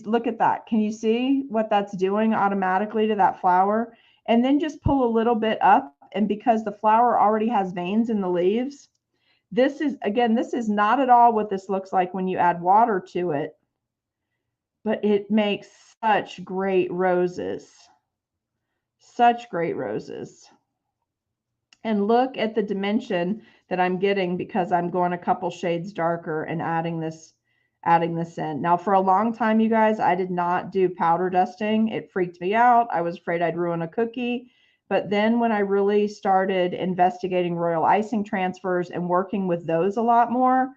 Look at that. Can you see what that's doing automatically to that flower? And then just pull a little bit up. And because the flower already has veins in the leaves, this is, again, this is not at all what this looks like when you add water to it, but it makes such great roses. Such great roses. And look at the dimension that I'm getting because I'm going a couple shades darker and adding this in. Now, for a long time, you guys, I did not do powder dusting. It freaked me out. I was afraid I'd ruin a cookie. But then when I really started investigating royal icing transfers and working with those a lot more,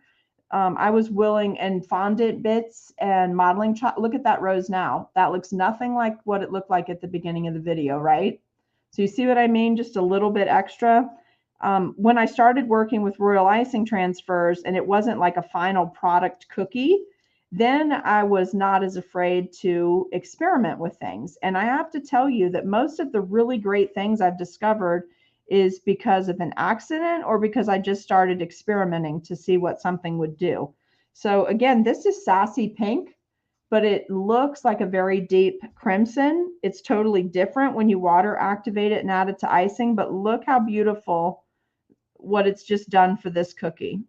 I was willing, and fondant bits and modeling. Look at that rose now. That looks nothing like what it looked like at the beginning of the video, right? So you see what I mean? Just a little bit extra. When I started working with royal icing transfers and it wasn't like a final product cookie, then I was not as afraid to experiment with things. And I have to tell you that most of the really great things I've discovered is because of an accident or because I just started experimenting to see what something would do. So again, this is Sassy Pink. but it looks like a very deep crimson. It's totally different when you water activate it and add it to icing, but look how beautiful what it's just done for this cookie.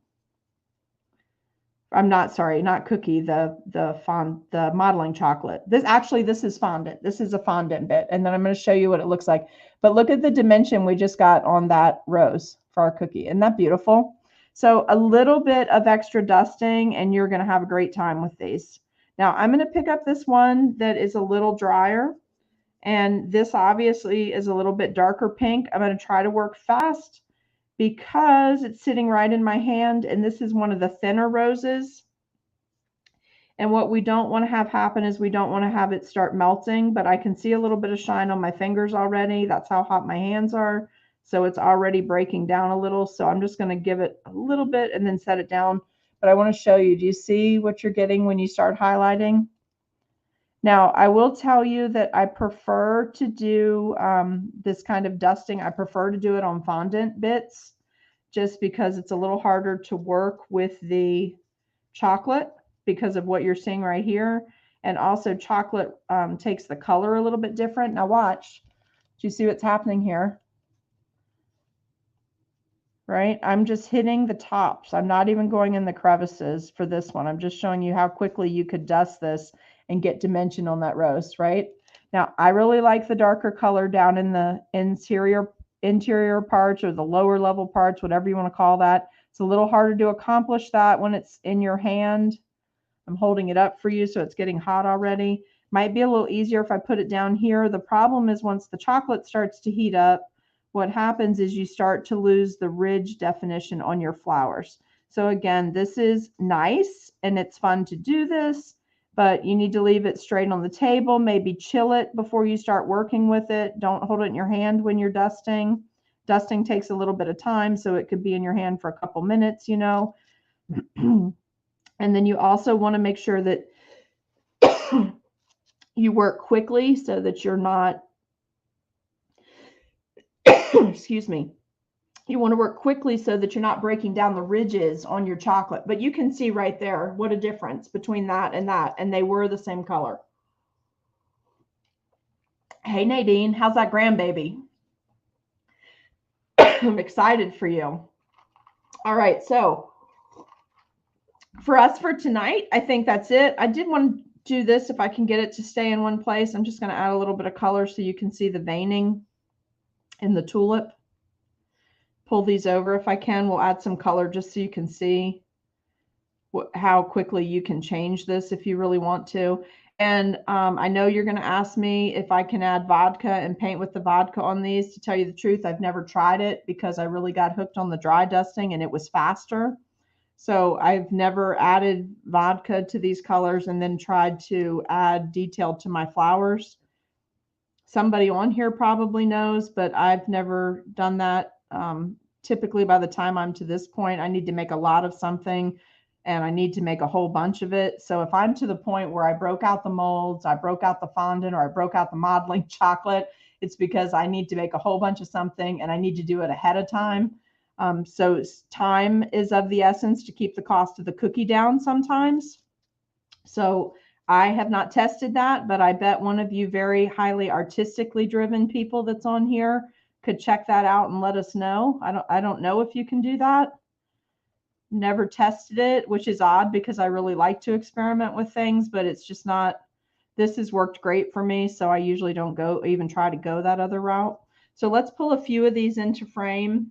I'm not sorry, not cookie, the modeling chocolate. This is fondant. This is a fondant bit. And then I'm going to show you what it looks like. But look at the dimension we just got on that rose for our cookie. Isn't that beautiful? So a little bit of extra dusting and you're going to have a great time with these. Now I'm going to pick up this one that is a little drier. And this obviously is a little bit darker pink. I'm going to try to work fast because it's sitting right in my hand, and this is one of the thinner roses. And what we don't want to have happen is we don't want to have it start melting, but I can see a little bit of shine on my fingers already. That's how hot my hands are. So it's already breaking down a little. So I'm just going to give it a little bit and then set it down. But I want to show you, do you see what you're getting when you start highlighting? Now, I will tell you that I prefer to do this kind of dusting. I prefer to do it on fondant bits just because it's a little harder to work with the chocolate because of what you're seeing right here. And also chocolate takes the color a little bit different. Now watch. Do you see what's happening here? Right? I'm just hitting the tops. I'm not even going in the crevices for this one. I'm just showing you how quickly you could dust this and get dimension on that rose, right? Now, I really like the darker color down in the interior parts or the lower level parts, whatever you want to call that. It's a little harder to accomplish that when it's in your hand. I'm holding it up for you, so it's getting hot already. Might be a little easier if I put it down here. The problem is once the chocolate starts to heat up, what happens is you start to lose the ridge definition on your flowers. So again, this is nice and it's fun to do this, but you need to leave it straight on the table, maybe chill it before you start working with it. Don't hold it in your hand when you're dusting. Dusting takes a little bit of time, so it could be in your hand for a couple minutes, you know. And then you also want to make sure that you work quickly so that you're not excuse me. You want to work quickly so that you're not breaking down the ridges on your chocolate. But you can see right there what a difference between that, and they were the same color. Hey, Nadine, how's that grandbaby? I'm excited for you. All right, so for us for tonight, I think that's it. I did want to do this if I can get it to stay in one place. I'm just going to add a little bit of color so you can see the veining in the tulip. Pull these over if I can. We'll add some color just so you can see how quickly you can change this if you really want to. And I know you're going to ask me if I can add vodka and paint with the vodka on these. To tell you the truth, I've never tried it because I really got hooked on the dry dusting and it was faster. So I've never added vodka to these colors and then tried to add detail to my flowers. Somebody on here probably knows, but I've never done that. Typically by the time I'm to this point, I need to make a lot of something and I need to make a whole bunch of it. So if I'm to the point where I broke out the molds, I broke out the fondant, or I broke out the modeling chocolate, it's because I need to make a whole bunch of something and I need to do it ahead of time. So time is of the essence to keep the cost of the cookie down sometimes. So I have not tested that, but I bet one of you very highly artistically driven people that's on here could check that out and let us know. I don't know if you can do that. Never tested it, which is odd because I really like to experiment with things, but it's just not, this has worked great for me. So I usually don't even try to go that other route. So let's pull a few of these into frame.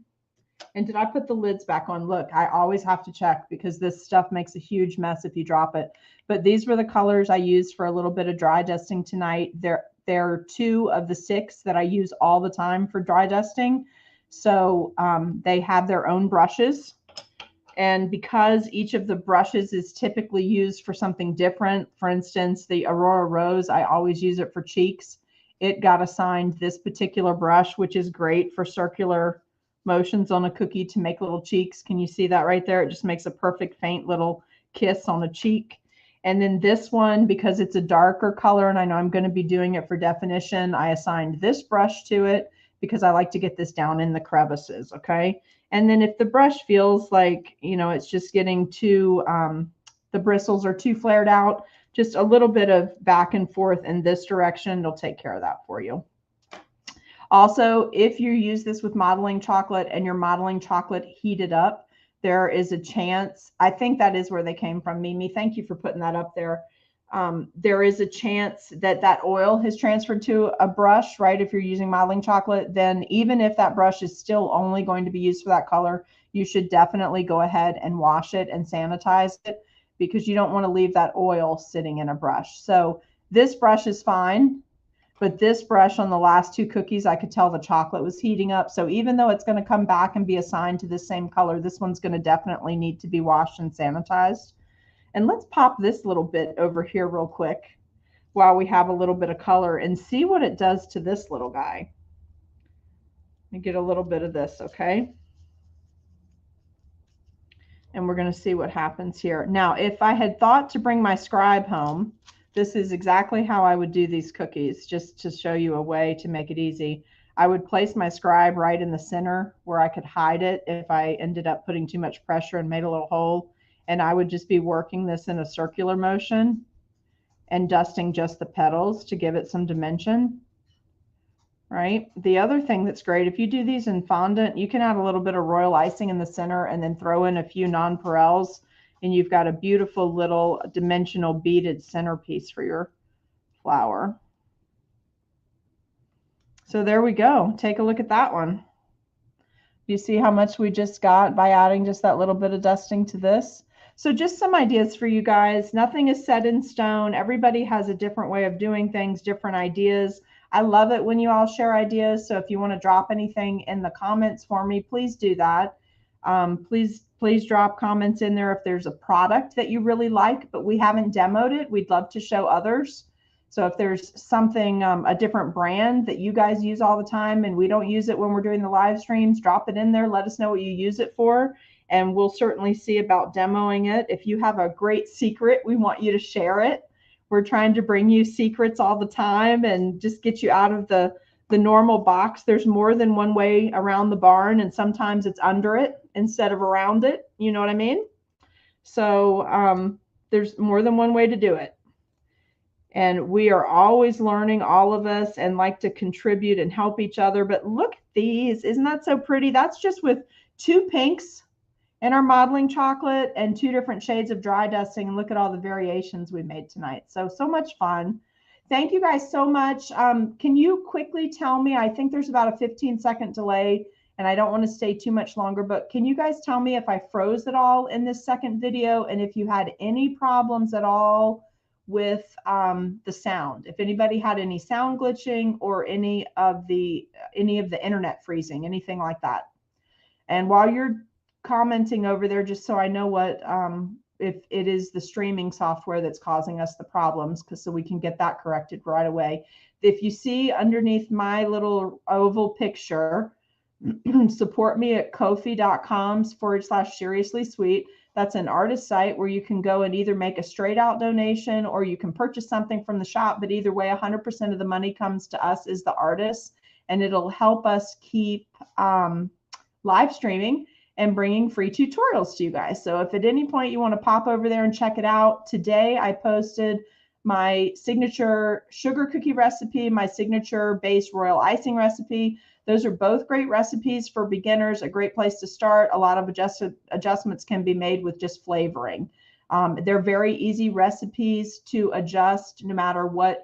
And did I put the lids back on? Look, I always have to check because this stuff makes a huge mess if you drop it. But these were the colors I used for a little bit of dry dusting tonight. They're 2 of the 6 that I use all the time for dry dusting. So they have their own brushes. And because each of the brushes is typically used for something different, for instance, the Aurora Rose, I always use it for cheeks. It got assigned this particular brush, which is great for circular motions on a cookie to make little cheeks. Can you see that right there? It just makes a perfect faint little kiss on a cheek. And then this one, because it's a darker color and I know I'm going to be doing it for definition, I assigned this brush to it because I like to get this down in the crevices. Okay. And then if the brush feels like, you know, it's just getting too, the bristles are too flared out, just a little bit of back and forth in this direction, it'll take care of that for you. Also, if you use this with modeling chocolate and your modeling chocolate heated up, there is a chance, I think that is where they came from, Mimi. Thank you for putting that up there. There is a chance that that oil has transferred to a brush, right? If you're using modeling chocolate, then even if that brush is still only going to be used for that color, you should definitely go ahead and wash it and sanitize it, because you don't want to leave that oil sitting in a brush. So this brush is fine, but this brush on the last two cookies, I could tell the chocolate was heating up. So even though it's going to come back and be assigned to the same color, this one's going to definitely need to be washed and sanitized. And let's pop this little bit over here real quick while we have a little bit of color and see what it does to this little guy. Let me get a little bit of this, okay? And we're going to see what happens here. Now, if I had thought to bring my scribe home, this is exactly how I would do these cookies, just to show you a way to make it easy. I would place my scribe right in the center where I could hide it if I ended up putting too much pressure and made a little hole. And I would just be working this in a circular motion and dusting just the petals to give it some dimension, right? The other thing that's great, if you do these in fondant, you can add a little bit of royal icing in the center and then throw in a few nonpareils, and you've got a beautiful little dimensional beaded centerpiece for your flower. So there we go. Take a look at that one. You see how much we just got by adding just that little bit of dusting to this? So just some ideas for you guys. Nothing is set in stone. Everybody has a different way of doing things, different ideas. I love it when you all share ideas. So if you want to drop anything in the comments for me, please do that. Please drop comments in there if there's a product that you really like, but we haven't demoed it. We'd love to show others. So if there's something, a different brand that you guys use all the time and we don't use it when we're doing the live streams, drop it in there. Let us know what you use it for, and we'll certainly see about demoing it. If you have a great secret, we want you to share it. We're trying to bring you secrets all the time and just get you out of the normal box. There's more than one way around the barn, and sometimes it's under it instead of around it. You know what I mean? So there's more than one way to do it. And we are always learning, all of us, and like to contribute and help each other. But look at these. Isn't that so pretty? That's just with 2 pinks in our modeling chocolate and 2 different shades of dry dusting. And look at all the variations we made tonight. So much fun. Thank you guys so much. Can you quickly tell me, I think there's about a 15-second delay, and I don't want to stay too much longer, but can you guys tell me if I froze at all in this second video, and if you had any problems at all with the sound, if anybody had any sound glitching or any of the internet freezing, anything like that. And while you're commenting over there, just so I know what if it is the streaming software that's causing us the problems, so we can get that corrected right away. If you see underneath my little oval picture, support me at ko-fi.com/seriouslysweet. That's an artist site where you can go and either make a straight out donation or you can purchase something from the shop. But either way, 100% of the money comes to us as the artists, and it'll help us keep live streaming and bringing free tutorials to you guys. So if at any point you want to pop over there and check it out, today I posted my signature sugar cookie recipe, my signature base royal icing recipe. Those are both great recipes for beginners, a great place to start. A lot of adjustments can be made with just flavoring. They're very easy recipes to adjust no matter what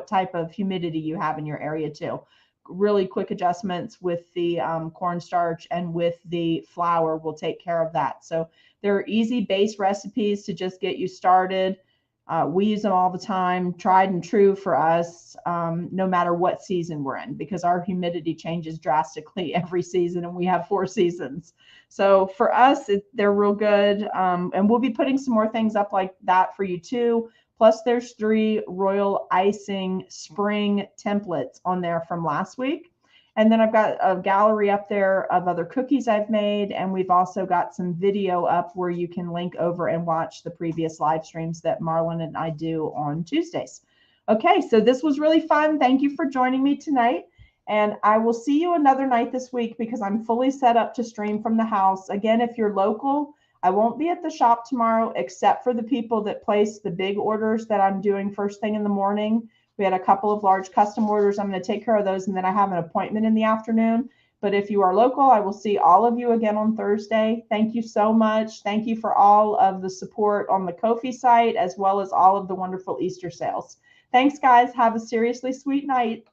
type of humidity you have in your area too. Really quick adjustments with the cornstarch and with the flour will take care of that. So they're easy base recipes to just get you started. We use them all the time, tried and true for us, no matter what season we're in, because our humidity changes drastically every season, and we have 4 seasons. So for us, they're real good. And we'll be putting some more things up like that for you too. Plus there's 3 royal icing spring templates on there from last week. And then I've got a gallery up there of other cookies I've made. And we've also got some video up where you can link over and watch the previous live streams that Marlon and I do on Tuesdays. Okay, so this was really fun. Thank you for joining me tonight. And I will see you another night this week because I'm fully set up to stream from the house. Again, if you're local, I won't be at the shop tomorrow except for the people that place the big orders that I'm doing first thing in the morning. We had a couple of large custom orders. I'm going to take care of those, and then I have an appointment in the afternoon. But if you are local, I will see all of you again on Thursday. Thank you so much. Thank you for all of the support on the Ko-fi site, as well as all of the wonderful Easter sales. Thanks, guys. Have a seriously sweet night.